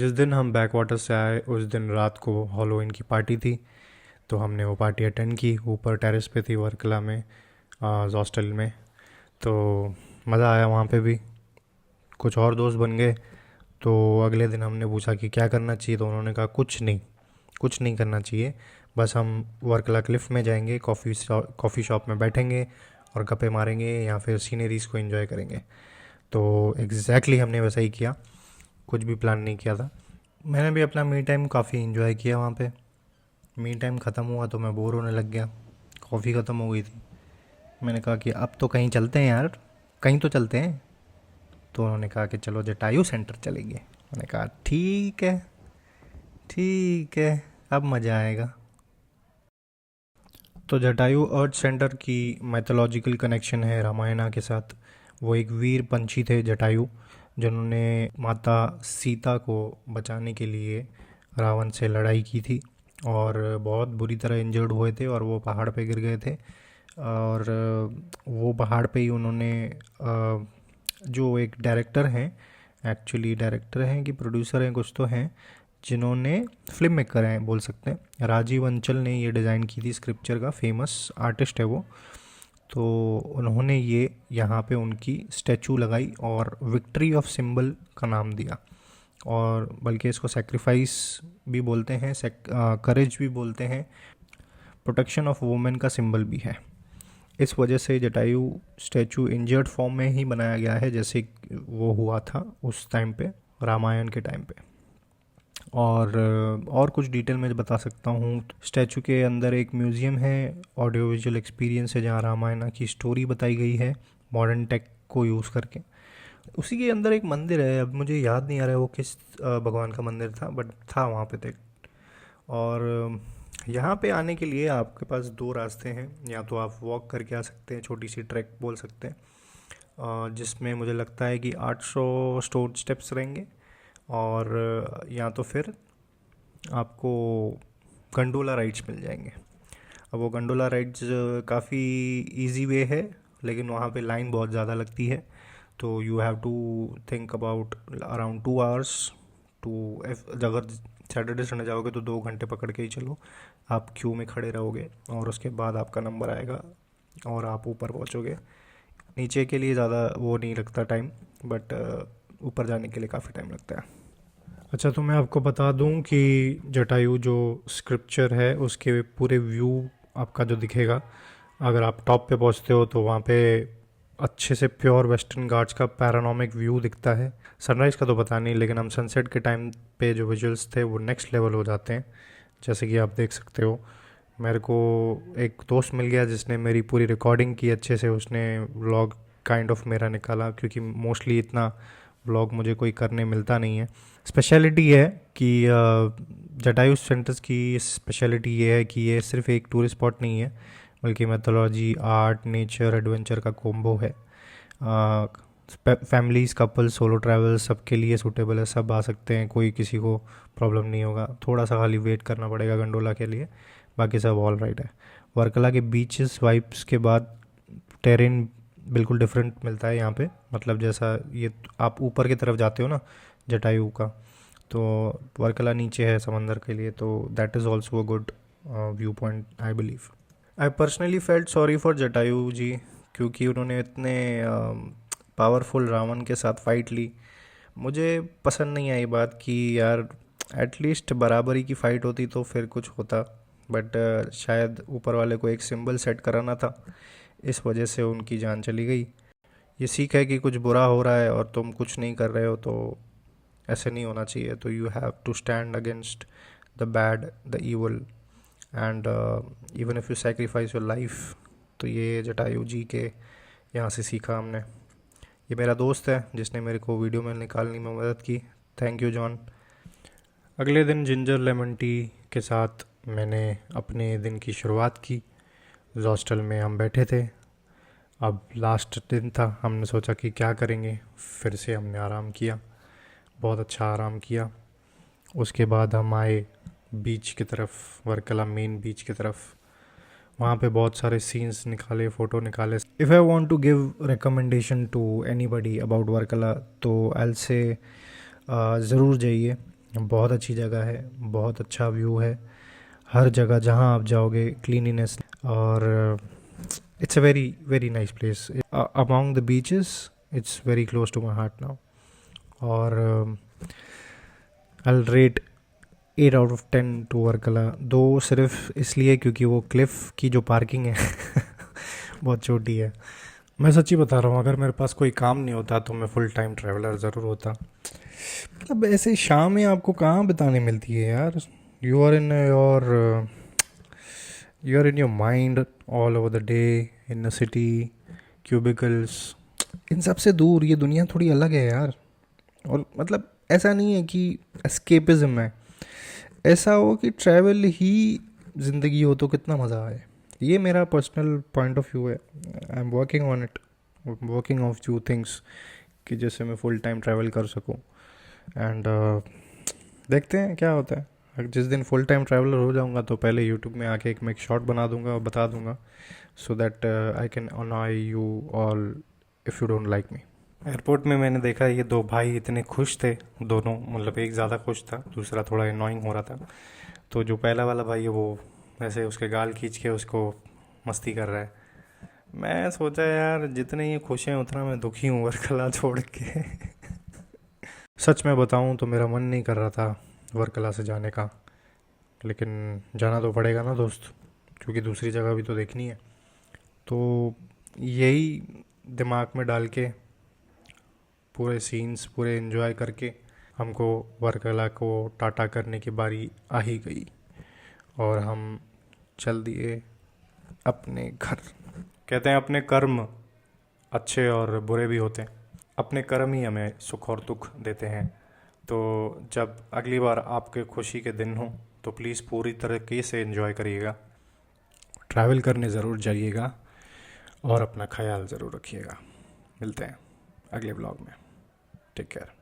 जिस दिन हम बैक वाटर से आए उस दिन रात को हॉलोवीन की पार्टी थी, तो हमने वो पार्टी अटेंड की। ऊपर टेरेस पे थी वर्कला में, हॉस्टल में। तो मज़ा आया वहाँ पे भी, कुछ और दोस्त बन गए। तो अगले दिन हमने पूछा कि क्या करना चाहिए, तो उन्होंने कहा कुछ नहीं करना चाहिए, बस हम वर्कला क्लिफ में जाएंगे, कॉफ़ी शॉप में बैठेंगे और गप्पे मारेंगे या फिर सीनरीज़ को एंजॉय करेंगे। तो एग्जैक्टली हमने वैसा ही किया, कुछ भी प्लान नहीं किया था। मैंने भी अपना मी टाइम काफ़ी एंजॉय किया वहाँ पे। मी टाइम ख़त्म हुआ तो मैं बोर होने लग गया, कॉफ़ी ख़त्म हो गई थी। मैंने कहा कि अब तो कहीं चलते हैं यार, कहीं तो चलते हैं। तो उन्होंने कहा कि चलो जटायु सेंटर चलेंगे। मैंने कहा ठीक है, ठीक है, अब मज़ा आएगा। तो जटायु अर्थ सेंटर की मैथोलॉजिकल कनेक्शन है रामायणा के साथ। वो एक वीर पंछी थे जटायु, जिन्होंने माता सीता को बचाने के लिए रावण से लड़ाई की थी और बहुत बुरी तरह इंजर्ड हुए थे और वो पहाड़ पे गिर गए थे। और वो पहाड़ पे ही उन्होंने जो एक डायरेक्टर हैं, एक्चुअली डायरेक्टर हैं कि प्रोड्यूसर हैं, कुछ तो हैं, जिन्होंने फिल्म मेकर हैं बोल सकते हैं, राजीव अंचल ने ये डिज़ाइन की थी। स्क्रिप्चर का फेमस आर्टिस्ट है वो। तो उन्होंने ये यहाँ पे उनकी स्टैचू लगाई और विक्ट्री ऑफ सिंबल का नाम दिया। और बल्कि इसको सेक्रीफाइस भी बोलते हैं, करेज भी बोलते हैं, प्रोटेक्शन ऑफ वुमेन का सिंबल भी है। इस वजह से जटायु स्टैचू इंजर्ड फॉर्म में ही बनाया गया है, जैसे वो हुआ था उस टाइम पे, रामायण के टाइम पे। और कुछ डिटेल में बता सकता हूँ। स्टैचू के अंदर एक म्यूज़ियम है, ऑडियो विजुअल एक्सपीरियंस है, जहाँ रामायण की स्टोरी बताई गई है मॉडर्न टेक को यूज़ करके। उसी के अंदर एक मंदिर है, अब मुझे याद नहीं आ रहा है वो किस भगवान का मंदिर था, बट था वहाँ पे तक। और यहाँ पे आने के लिए आपके पास दो रास्ते हैं। या तो आप वॉक करके आ सकते हैं, छोटी सी ट्रैक बोल सकते हैं, जिसमें मुझे लगता है कि 800 स्टोर स्टेप्स रहेंगे। और या तो फिर आपको गंडोला राइड्स मिल जाएंगे। अब वो गंडोला राइड्स काफ़ी इजी वे है, लेकिन वहाँ पे लाइन बहुत ज़्यादा लगती है। तो you have to think about around 2 hours too, अगर सैटरडे संडे जाओगे तो 2 घंटे पकड़ के ही चलो, आप क्यू में खड़े रहोगे और उसके बाद आपका नंबर आएगा और आप ऊपर पहुँचोगे। नीचे के लिए ज़्यादा वो नहीं लगता टाइम, बट ऊपर जाने के लिए काफ़ी टाइम लगता है। अच्छा, तो मैं आपको बता दूं कि जटायु जो स्क्रिप्चर है उसके पूरे व्यू आपका जो दिखेगा, अगर आप टॉप पे पहुंचते हो तो वहाँ पे अच्छे से प्योर वेस्टर्न घाट्स का पैरानॉमिक व्यू दिखता है। सनराइज़ का तो पता नहीं, लेकिन हम सनसेट के टाइम पे जो विजुअल्स थे वो नेक्स्ट लेवल हो जाते हैं, जैसे कि आप देख सकते हो। मेरे को एक दोस्त मिल गया जिसने मेरी पूरी रिकॉर्डिंग की अच्छे से, उसने व्लॉग काइंड ऑफ मेरा निकाला, क्योंकि मोस्टली इतना व्लॉग मुझे कोई करने मिलता नहीं है। स्पेशलिटी है कि जटायु सेंटर्स की स्पेशलिटी ये है कि ये सिर्फ एक टूरिस्ट स्पॉट नहीं है, बल्कि मैथोलॉजी, आर्ट, नेचर, एडवेंचर का कोम्बो है। फैमिलीज़, कपल, सोलो ट्रैवल सबके लिए सूटेबल है, सब आ सकते हैं, कोई किसी को प्रॉब्लम नहीं होगा। थोड़ा सा खाली वेट करना पड़ेगा गंडोला के लिए, बाकी सब ऑल राइट है। वर्कला के बीचेस वाइब्स के बाद टेरेन बिल्कुल डिफरेंट मिलता है यहाँ पे। मतलब जैसा ये आप ऊपर की तरफ जाते हो ना जटायु का, तो वर्कला नीचे है समंदर के लिए, तो that is also a good view point I believe. I personally felt sorry for Jatayu ji, क्योंकि उन्होंने इतने पावरफुल रावण के साथ फाइट ली। मुझे पसंद नहीं आई बात कि यार एटलीस्ट बराबरी की फ़ाइट होती तो फिर कुछ होता, बट शायद ऊपर वाले को एक सिंबल सेट कराना था, इस वजह से उनकी जान चली गई। ये सीख है कि कुछ बुरा हो रहा है और तुम कुछ नहीं कर रहे हो तो ऐसे नहीं होना चाहिए। तो you have to stand against the bad, the evil, and even if you sacrifice your life. तो ये जटायु जी के यहाँ से सीखा हमने। ये मेरा दोस्त है जिसने मेरे को वीडियो में निकालने में मदद की, थैंक यू जॉन। अगले दिन जिंजर लेमन टी के साथ मैंने अपने दिन की शुरुआत की। हॉस्टल में हम बैठे थे, अब लास्ट दिन था, हमने सोचा कि क्या करेंगे, फिर से हमने आराम किया, बहुत अच्छा आराम किया। उसके बाद हम आए बीच की तरफ, वर्कला मेन बीच की तरफ। वहाँ पे बहुत सारे सीन्स निकाले, फ़ोटो निकाले। If I want to give recommendation to anybody about Varkala, तो आई से ज़रूर जाइए। बहुत अच्छी जगह है, बहुत अच्छा व्यू है, हर जगह जहाँ आप जाओगे क्लीनिनेस। और it's a very very nice place among the beaches. It's very close to my heart now. और I rate 8 out of 10 to Varkala, though सिर्फ इसलिए क्योंकि वो क्लिफ की जो पार्किंग है बहुत छोटी है। मैं सच्ची बता रहा हूँ, अगर मेरे पास कोई काम नहीं होता तो मैं फुल टाइम ट्रैवलर ज़रूर होता। मतलब ऐसे शाम में आपको कहाँ बिताने मिलती है यार। You are in your you are in your mind all over the day, in the city, cubicles, इन सब से दूर ये दुनिया थोड़ी अलग है यार। और मतलब ऐसा नहीं है कि एस्केपिज्म है, ऐसा हो कि ट्रैवल ही ज़िंदगी हो तो कितना मज़ा आए। ये मेरा पर्सनल पॉइंट ऑफ व्यू है। I am working on it, working of few things कि जैसे मैं फुल टाइम ट्रैवल कर सकूं। एंड देखते हैं क्या होता है। अगर जिस दिन फुल टाइम ट्रैवलर हो जाऊंगा तो पहले यूट्यूब में आके मैं एक शॉर्ट बना दूंगा और बता दूंगा, so that I can अनॉय you all if you don't like me. Airport में मैंने देखा ये दो भाई इतने खुश थे, दोनों, मतलब एक ज़्यादा खुश था, दूसरा थोड़ा अनॉइंग हो रहा था। तो जो पहला वाला भाई है वो ऐसे उसके गाल खींच के उसको मस्ती कर रहा है। मैं सोचा यार जितने ये खुश हैं उतना मैं दुखी हूँ वर्कला छोड़ के। सच में बताऊँ तो मेरा मन नहीं कर रहा था वर्कला से जाने का, लेकिन जाना तो पड़ेगा ना दोस्त, क्योंकि दूसरी जगह भी तो देखनी है। तो यही दिमाग में डाल के पूरे सीन्स पूरे एंजॉय करके हमको वर्कला को टाटा करने की बारी आ ही गई और हम चल दिए अपने घर। कहते हैं अपने कर्म अच्छे और बुरे भी होते हैं, अपने कर्म ही हमें सुख और दुख देते हैं। तो जब अगली बार आपके खुशी के दिन हो तो प्लीज़ पूरी तरीके से एंजॉय करिएगा, ट्रैवल करने ज़रूर जाइएगा और अपना ख्याल ज़रूर रखिएगा। मिलते हैं अगले ब्लॉग में। Take care.